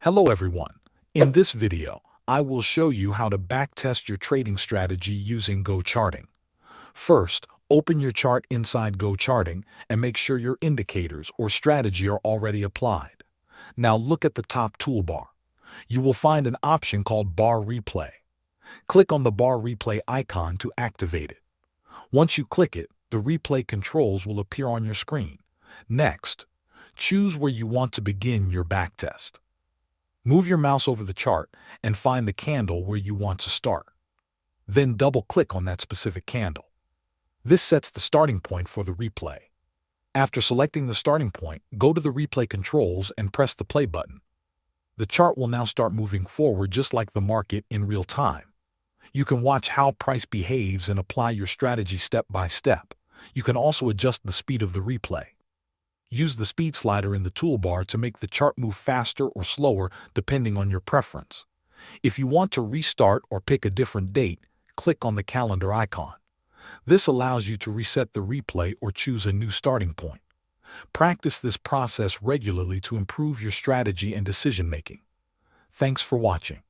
Hello everyone. In this video, I will show you how to backtest your trading strategy using GoCharting. First, open your chart inside GoCharting and make sure your indicators or strategy are already applied. Now look at the top toolbar. You will find an option called Bar Replay. Click on the Bar Replay icon to activate it. Once you click it, the replay controls will appear on your screen. Next, choose where you want to begin your backtest. Move your mouse over the chart and find the candle where you want to start. Then double-click on that specific candle. This sets the starting point for the replay. After selecting the starting point, go to the replay controls and press the play button. The chart will now start moving forward just like the market in real time. You can watch how price behaves and apply your strategy step by step. You can also adjust the speed of the replay. Use the speed slider in the toolbar to make the chart move faster or slower depending on your preference. If you want to restart or pick a different date, click on the calendar icon. This allows you to reset the replay or choose a new starting point. Practice this process regularly to improve your strategy and decision making. Thanks for watching.